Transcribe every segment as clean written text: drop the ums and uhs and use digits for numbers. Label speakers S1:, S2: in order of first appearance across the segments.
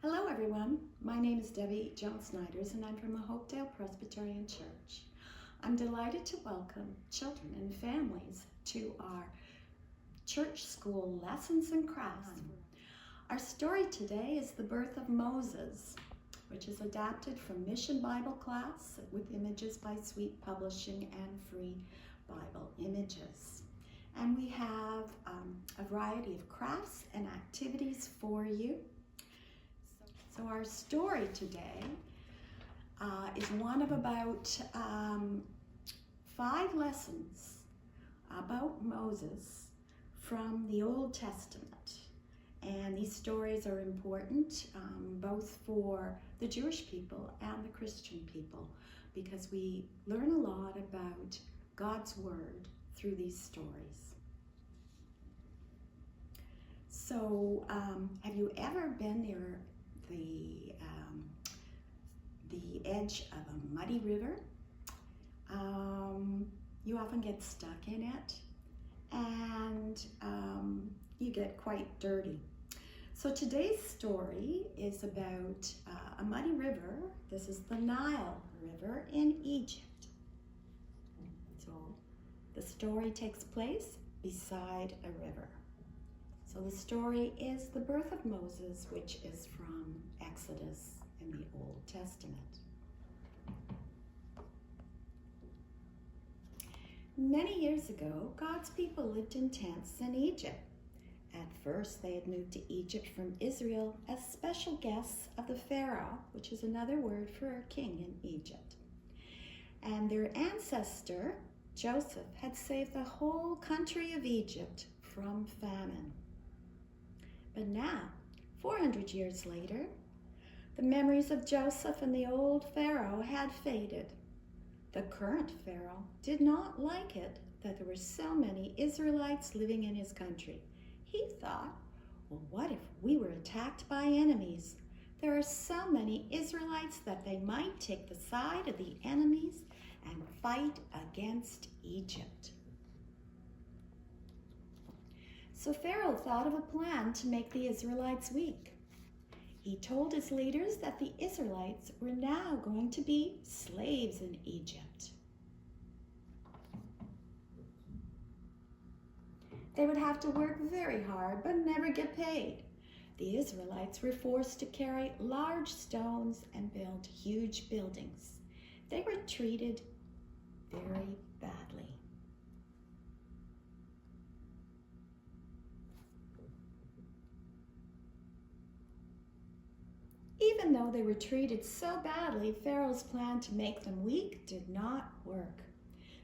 S1: Hello everyone, my name is Debbie Jones-Snyders and I'm from the Hopedale Presbyterian Church. I'm delighted to welcome children and families to our church school lessons and crafts. Our story today is the birth of Moses, which is adapted from Mission Bible Class with images by Sweet Publishing and Free Bible Images. And we have a variety of crafts and activities for you. So our story today is one of about 5 lessons about Moses from the Old Testament. And these stories are important both for the Jewish people and the Christian people because we learn a lot about God's Word through these stories. So have you ever been near the edge of a muddy river? You often get stuck in it and you get quite dirty. So today's story is about a muddy river. This is the Nile River in Egypt. So the story takes place beside a river. So the story is the birth of Moses, which is from Exodus in the Old Testament. Many years ago, God's people lived in tents in Egypt. At first, they had moved to Egypt from Israel as special guests of the Pharaoh, which is another word for a king in Egypt. And their ancestor, Joseph, had saved the whole country of Egypt from famine. But now, 400 years later, the memories of Joseph and the old Pharaoh had faded. The current Pharaoh did not like it that there were so many Israelites living in his country. He thought, well, what if we were attacked by enemies? There are so many Israelites that they might take the side of the enemies and fight against Egypt. So Pharaoh thought of a plan to make the Israelites weak. He told his leaders that the Israelites were now going to be slaves in Egypt. They would have to work very hard but never get paid. The Israelites were forced to carry large stones and build huge buildings. They were treated very badly. Even though they were treated so badly, Pharaoh's plan to make them weak did not work.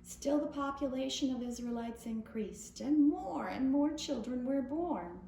S1: Still, the population of Israelites increased, and more children were born.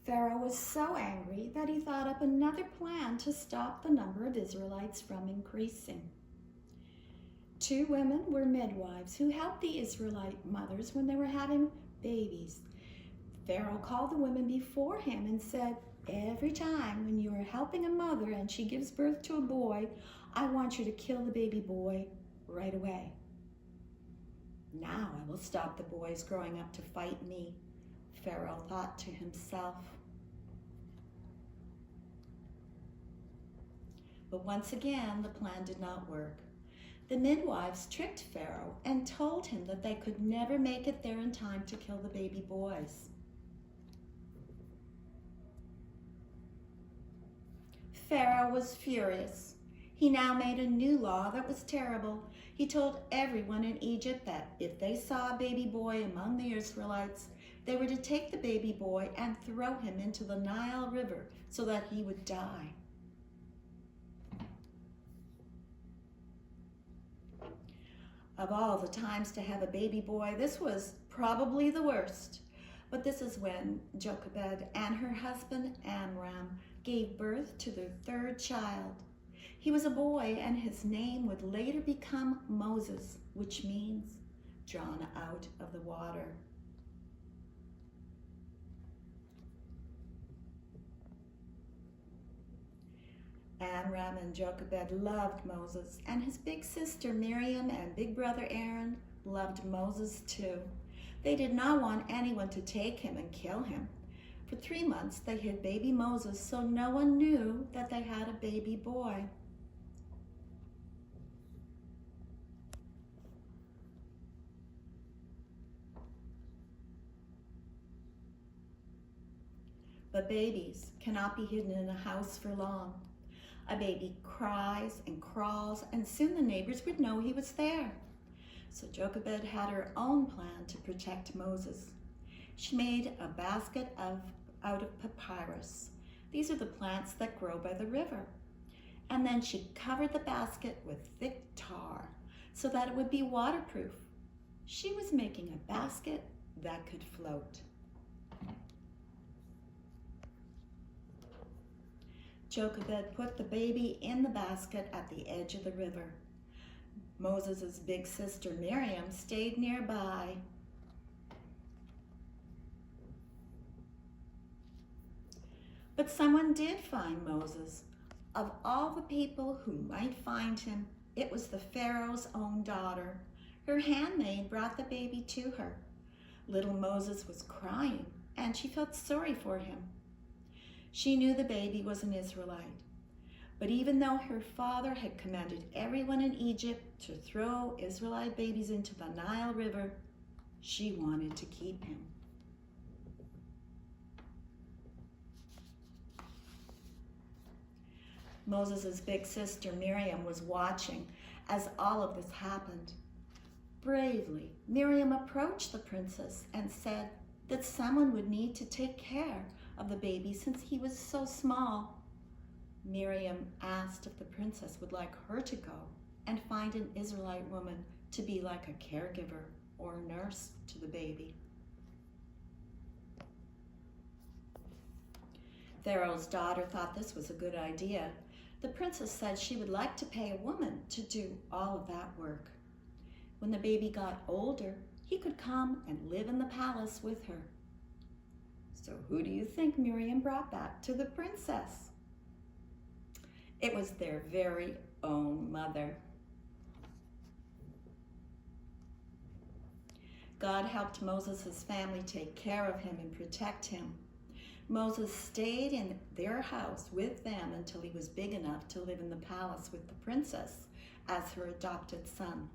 S1: Pharaoh was so angry that he thought up another plan to stop the number of Israelites from increasing. 2 women were midwives who helped the Israelite mothers when they were having babies. Pharaoh called the women before him and said, every time when you are helping a mother and she gives birth to a boy, I want you to kill the baby boy right away. Now I will stop the boys growing up to fight me, Pharaoh thought to himself. But once again, the plan did not work. The midwives tricked Pharaoh and told him that they could never make it there in time to kill the baby boys. Pharaoh was furious. He now made a new law that was terrible. He told everyone in Egypt that if they saw a baby boy among the Israelites, they were to take the baby boy and throw him into the Nile River so that he would die. Of all the times to have a baby boy, this was probably the worst. But this is when Jochebed and her husband Amram gave birth to their 3rd child. He was a boy, and his name would later become Moses, which means drawn out of the water. Amram and Jochebed loved Moses, and his big sister Miriam and big brother Aaron loved Moses too. They did not want anyone to take him and kill him. For 3 months, they hid baby Moses so no one knew that they had a baby boy. But babies cannot be hidden in a house for long. A baby cries and crawls, and soon the neighbors would know he was there. So Jochebed had her own plan to protect Moses. She made a basket out of papyrus. These are the plants that grow by the river. And then she covered the basket with thick tar so that it would be waterproof. She was making a basket that could float. Jochebed put the baby in the basket at the edge of the river. Moses' big sister Miriam stayed nearby. But someone did find Moses. Of all the people who might find him, it was the Pharaoh's own daughter. Her handmaid brought the baby to her. Little Moses was crying, and she felt sorry for him. She knew the baby was an Israelite. But even though her father had commanded everyone in Egypt to throw Israelite babies into the Nile River, she wanted to keep him. Moses' big sister Miriam was watching as all of this happened. Bravely, Miriam approached the princess and said that someone would need to take care of the baby since he was so small. Miriam asked if the princess would like her to go and find an Israelite woman to be like a caregiver or a nurse to the baby. Pharaoh's daughter thought this was a good idea. The princess said she would like to pay a woman to do all of that work. When the baby got older, he could come and live in the palace with her. So who do you think Miriam brought back to the princess? It was their very own mother. God helped Moses' family take care of him and protect him. Moses stayed in their house with them until he was big enough to live in the palace with the princess as her adopted son.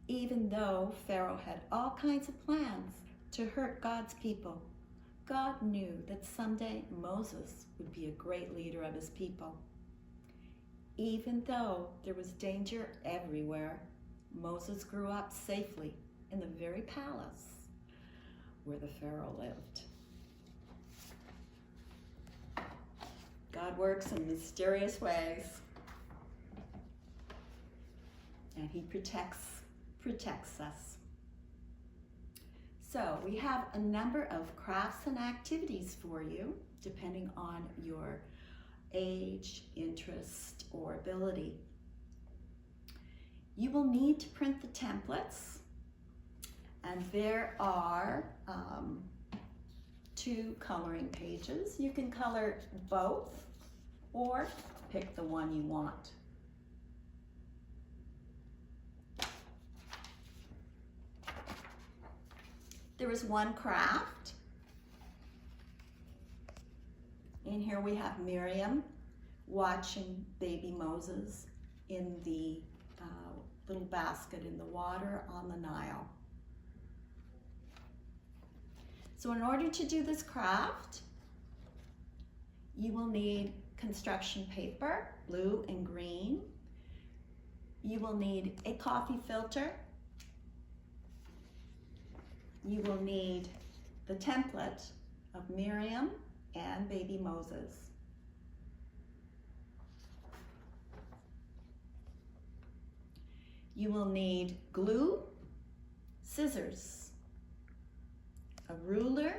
S1: Even though Pharaoh had all kinds of plans to hurt God's people, God knew that someday Moses would be a great leader of his people. Even though there was danger everywhere, Moses grew up safely in the very palace where the Pharaoh lived. God works in mysterious ways, and he protects us. So we have a number of crafts and activities for you, depending on your age, interest, or ability. You will need to print the templates, and there are 2 coloring pages. You can color both or pick the one you want. There is one craft. In here we have Miriam watching baby Moses in the little basket in the water on the Nile. So in order to do this craft, you will need construction paper, blue and green. You will need a coffee filter. You will need the template of Miriam and baby Moses. You will need glue, scissors, a ruler,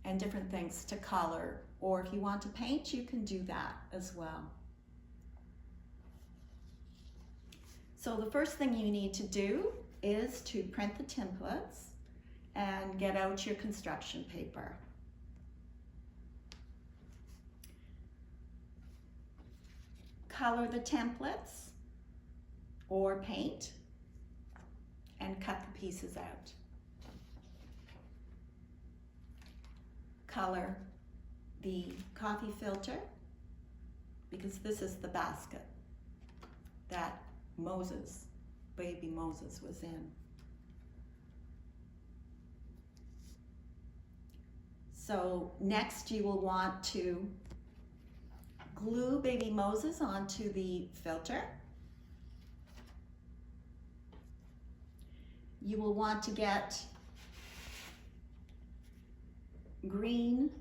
S1: and different things to color. Or if you want to paint, you can do that as well. So the first thing you need to do is to print the templates and get out your construction paper. Color the templates or paint and cut the pieces out. Color the coffee filter, because this is the basket that Moses, baby Moses, was in. So next you will want to glue baby Moses onto the filter. You will want to get green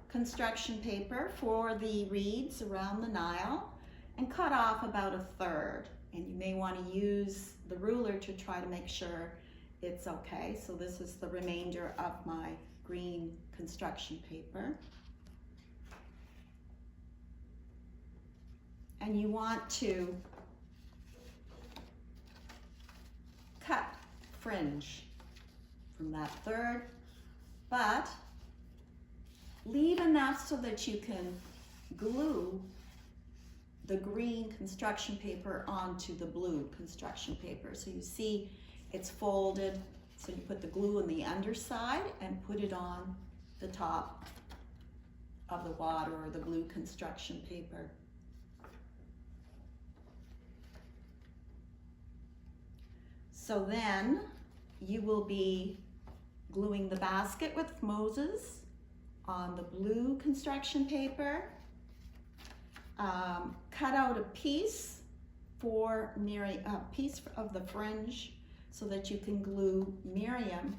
S1: construction paper for the reeds around the Nile and cut off about 1/3. And you may want to use the ruler to try to make sure it's okay. So this is the remainder of my green construction paper. And you want to cut fringe from that 1/3, but leave enough so that you can glue the green construction paper onto the blue construction paper. So you see it's folded, so you put the glue on the underside and put it on the top of the water or the blue construction paper. So then you will be gluing the basket with Moses on the blue construction paper. Cut out a piece for Miriam, a piece of the fringe so that you can glue Miriam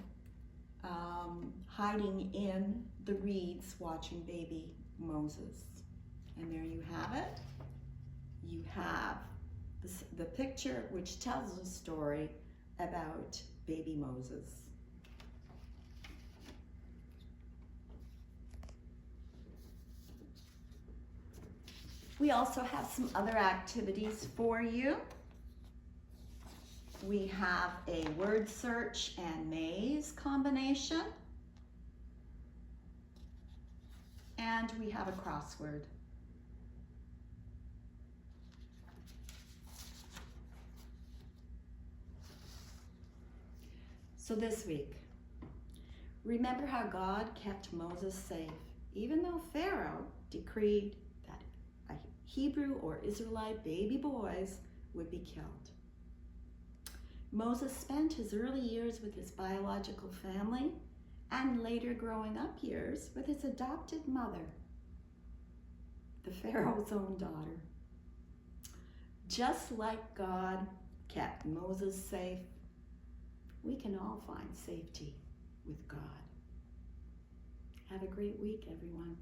S1: hiding in the reeds watching baby Moses. And there you have it. You have the picture which tells a story about baby Moses. We also have some other activities for you. We have a word search and maze combination. And we have a crossword. So this week, remember how God kept Moses safe, even though Pharaoh decreed that Hebrew or Israelite baby boys would be killed. Moses spent his early years with his biological family and later growing up years with his adopted mother, the Pharaoh's own daughter. Just like God kept Moses safe, we can all find safety with God. Have a great week, everyone.